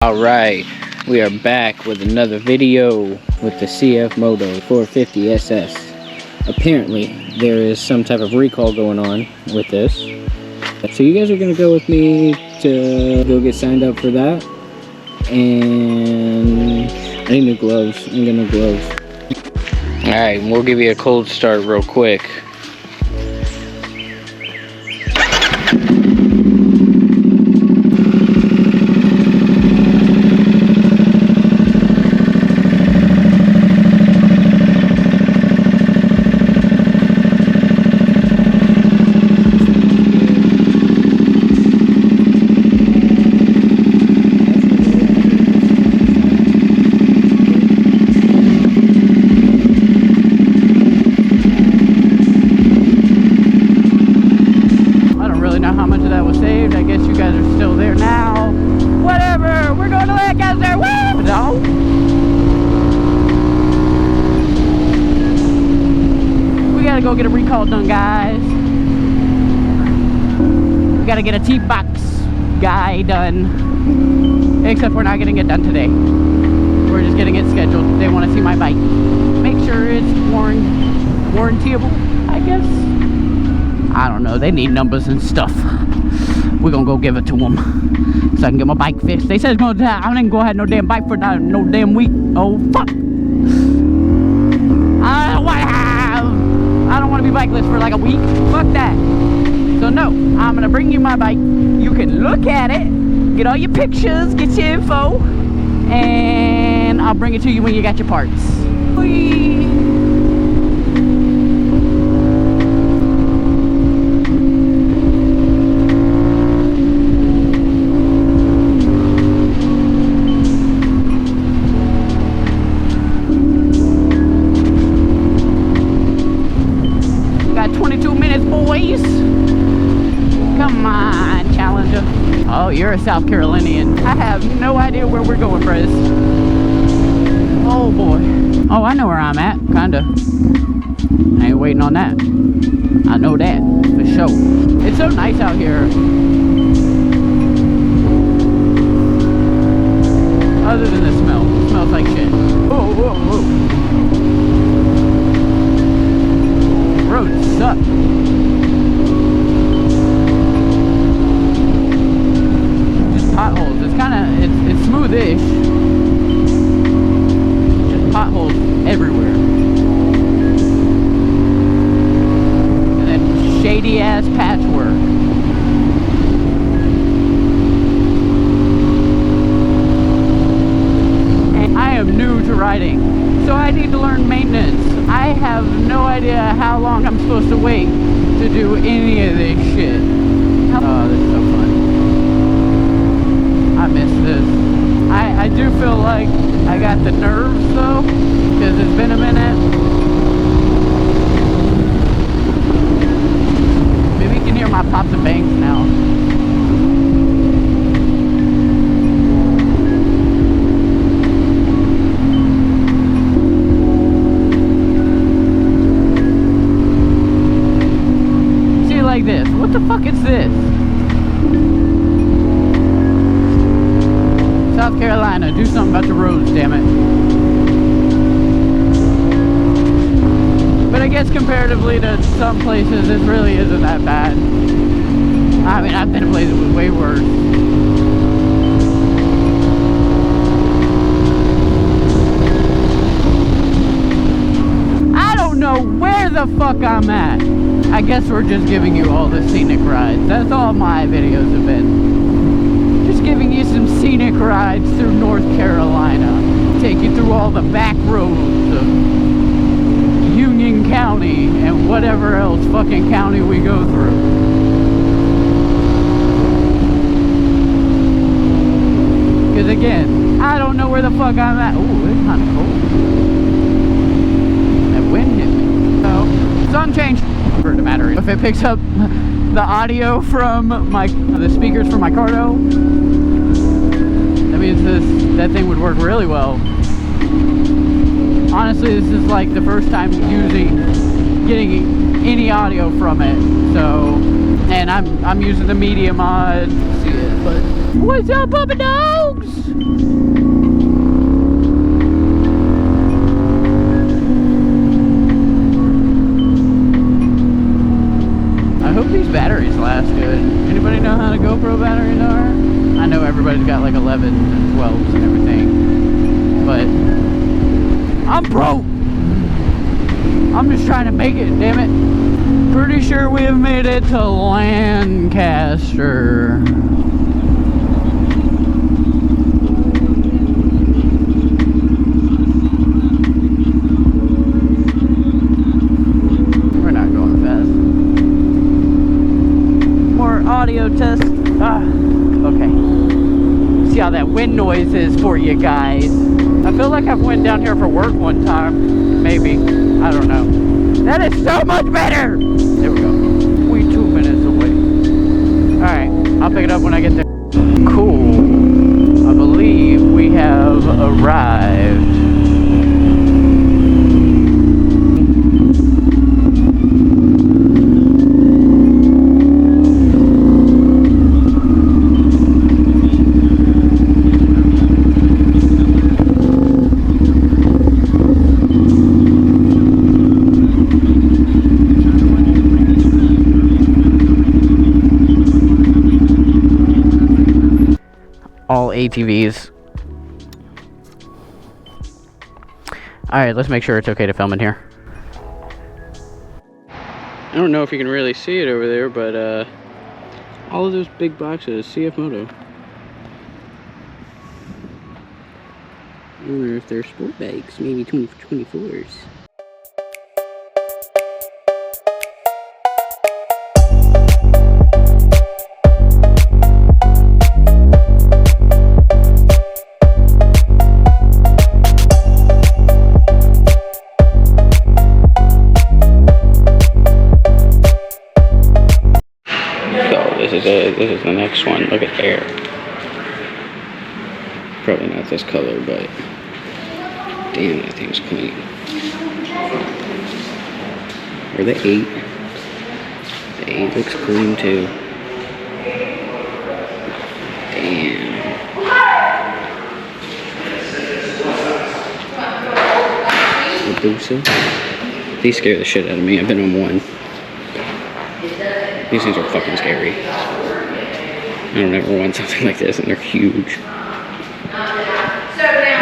Alright, we are back with another video with the Cfmoto 450Ss. Apparently, there is some type of recall going on with this. So you guys are going to go with me to go get signed up for that. And I need new gloves. I'm getting new gloves. Alright, we'll give you a cold start real quick. Go get a recall done, guys. We gotta get a TBOX guy done, except we're not getting it done today. We're just getting it scheduled. They want to see my bike, make sure it's warrantyable, I guess. I don't know, they need numbers and stuff. We're gonna go give it to them so I can get my bike fixed. They said it's gonna die. I ain't gonna have no damn bike for no damn week. Oh fuck, I don't want to be bikeless for like a week. Fuck that. So no, I'm gonna bring you my bike. You can look at it, get all your pictures, get your info, and I'll bring it to you when you got your parts. Whee! Come on, Challenger. Oh, you're a South Carolinian. I have no idea where we're going, Prez. Oh boy. Oh, I know where I'm at, kinda. I ain't waiting on that. I know that, for sure. It's so nice out here. Other than the smell. It smells like shit. Whoa, whoa, whoa. Roads suck. Potholes. It's kind of, it's smoothish. Just potholes everywhere. And then shady ass patchwork. And I am new to riding, so I need to learn maintenance. I have no idea how long I'm supposed to wait to do any of this shit. Oh, this is so fun. I miss this. I do feel like I got the nerves though, because it's been a minute. Maybe you can hear my pops and bangs now. See, like this. What the fuck is this? South Carolina, do something about the roads, damn it. But I guess comparatively to some places, it really isn't that bad. I mean, I've been in places with way worse. I don't know where the fuck I'm at. I guess we're just giving you all the scenic rides. That's all my videos have been. Giving you some scenic rides through North Carolina. Take you through all the back roads of Union County and whatever else fucking county we go through. Because again, I don't know where the fuck I'm at. Ooh, it's kind of cold. That wind hit me. So, sun changed. For the matter, if it picks up the audio from the speakers from my Cardo, that means that thing would work really well. Honestly, this is like the first time getting any audio from it. So, and I'm using the media mod. See it, but what's up, puppy dogs? like 11s and 12s and everything. But I'm broke. I'm just trying to make it, damn it. Pretty sure we have made it to Lancaster. We're not going fast. More audio test. Okay. See how that wind noise is for you guys. I feel like I've went down here for work one time. Maybe. I don't know. That is so much better! There we go. We 2 minutes away. Alright, I'll pick it up when I get there. Cool. I believe we have arrived. All ATVs. Alright, let's make sure it's okay to film in here. I don't know if you can really see it over there, but all of those big boxes, Cfmoto. I wonder if they're sport bikes, maybe 2024s. This is the next one. Look at there. Probably not this color, but damn, that thing's clean. Or the 8. The 8 looks clean too. Damn. The Busa. These scare the shit out of me. I've been on one. These things are fucking scary. I don't ever want something like this, and they're huge. I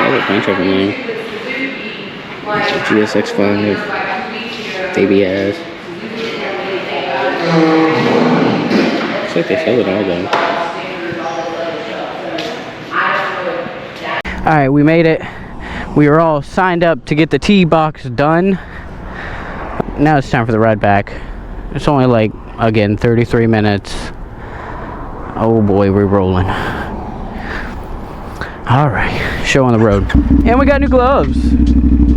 have a bunch of them now. GSX-5, TBOX. Looks like they sell it all though. Alright, we made it. We were all signed up to get the TBOX done. Now it's time for the ride back. It's only like, again, 33 minutes. Oh boy, we're rolling. Alright, show on the road. And we got new gloves.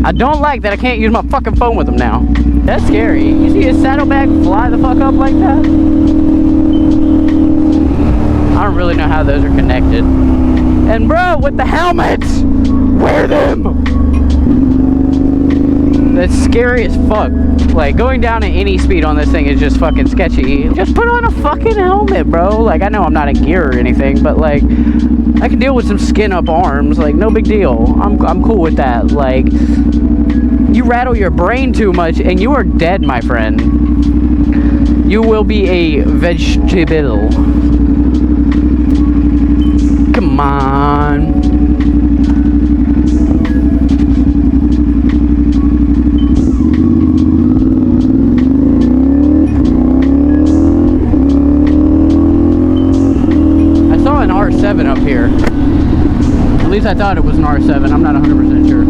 I don't like that I can't use my fucking phone with them now. That's scary. You see a saddlebag fly the fuck up like that? I don't really know how those are connected. And bro, with the helmets! Wear them! That's scary as fuck. Like, going down at any speed on this thing is just fucking sketchy. Just put on a fucking helmet, bro. Like, I know I'm not in gear or anything, but like, I can deal with some skin up arms. Like, no big deal. I'm cool with that. Like, you rattle your brain too much and you are dead, my friend. You will be a vegetable. Come on. R7 up here. At least I thought it was an R7. I'm not 100% sure.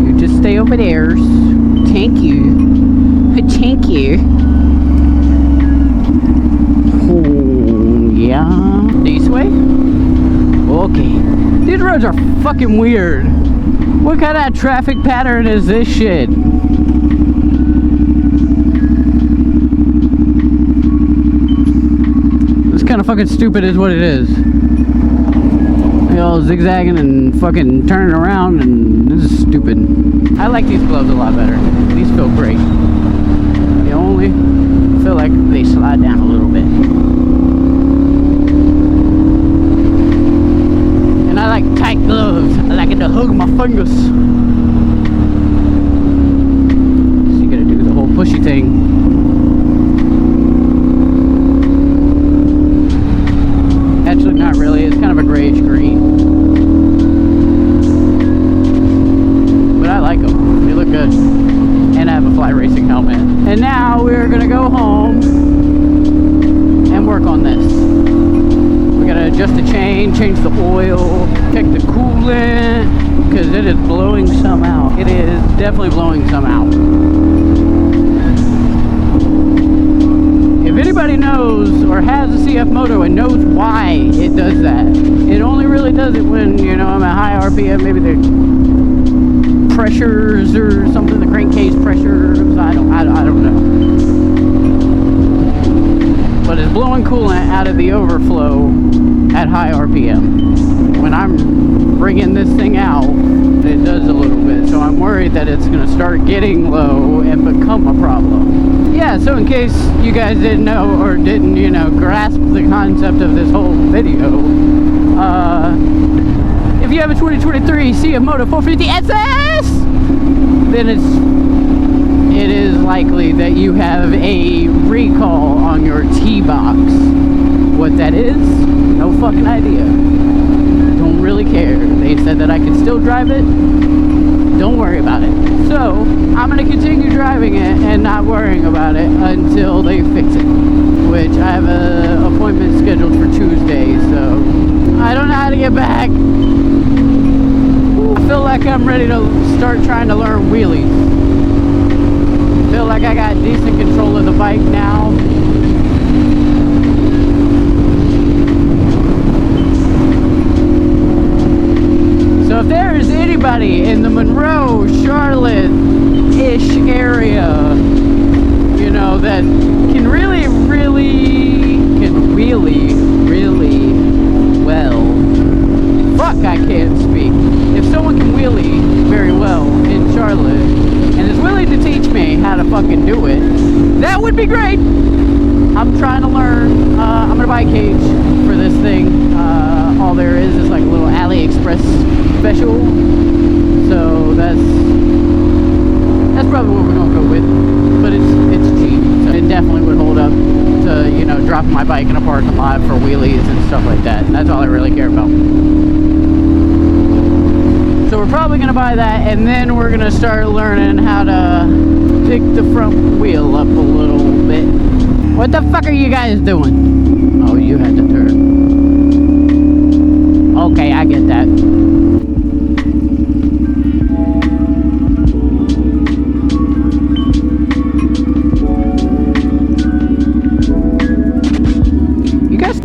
You just stay over there. Thank you. Thank you. Oh, yeah. This way? Okay. These roads are fucking weird. What kind of traffic pattern is this shit? Kind of fucking stupid is what it is. They all zigzagging and fucking turning around, and this is stupid. I like these gloves a lot better. These feel great. They only feel like they slide down a little bit. And I like tight gloves. I like it to hug my fingers. So you gotta do the whole pushy thing. adjust the chain, change the oil, check the coolant, because it is blowing some out. It is definitely blowing some out. If anybody knows or has a Cfmoto and knows why it does that, it only really does it when, you know, I'm at high RPM, maybe the pressures or something, the crankcase pressures, I don't know. But it's blowing coolant out of the overflow at high RPM. When I'm bringing this thing out, it does a little bit, so I'm worried that it's going to start getting low and become a problem. Yeah, so in case you guys didn't know or didn't, you know, grasp the concept of this whole video, if you have a 2023 Cfmoto 450Ss, then it is likely that you have a recall on your TBOX. What that is, no fucking idea. Don't really care. They said that I could still drive it. Don't worry about it. So, I'm going to continue driving it and not worrying about it until they fix it. Which I have an appointment scheduled for Tuesday, so I don't know how to get back. I feel like I'm ready to start trying to learn wheelies. I feel like I got decent control of the bike now. So if there is anybody in the Monroe, Charlotte-ish area, you know, that can really well, fuck, I can't speak. If someone can wheelie very well in Charlotte and is willing to teach me how to fucking do it, that would be great. I'm trying to learn. I'm gonna buy a cage for this thing. All there is like a little AliExpress special, so that's probably what we're gonna go with. But it's cheap, so it definitely would hold up to, you know, dropping my bike in a parking lot for wheelies and stuff like that. And that's all I really care about. So we're probably gonna buy that, and then we're gonna start learning how to pick the front wheel up a little bit. What the fuck are you guys doing? Oh, you had to turn. Okay, I get that. You guys...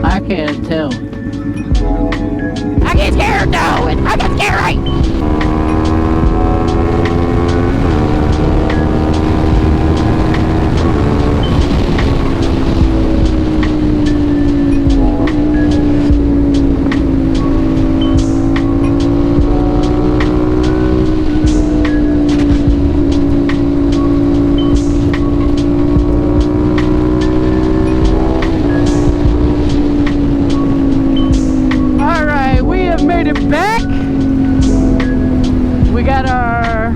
I can't tell. I get scared though! I get scared! Back, we got our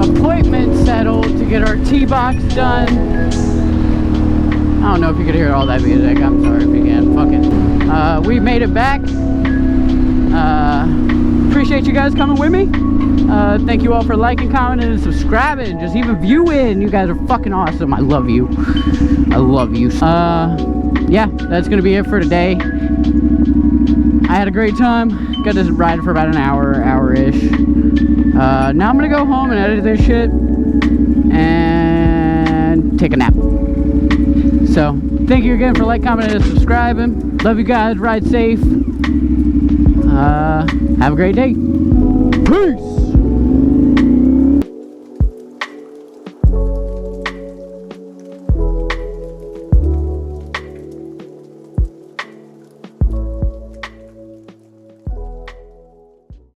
appointment settled to get our T-box done. I don't know if you could hear all that music. I'm sorry if you can. Fuck it. We made it back. Appreciate you guys coming with me. Thank you all for liking, commenting, and subscribing. Just even viewing. You guys are fucking awesome. I love you. I love you. Yeah, that's gonna be it for today. I had a great time. Got to ride for about an hour-ish. Now I'm gonna go home and edit this shit and take a nap. So, thank you again for liking, commenting, and subscribing. Love you guys. Ride safe. Have a great day. Peace.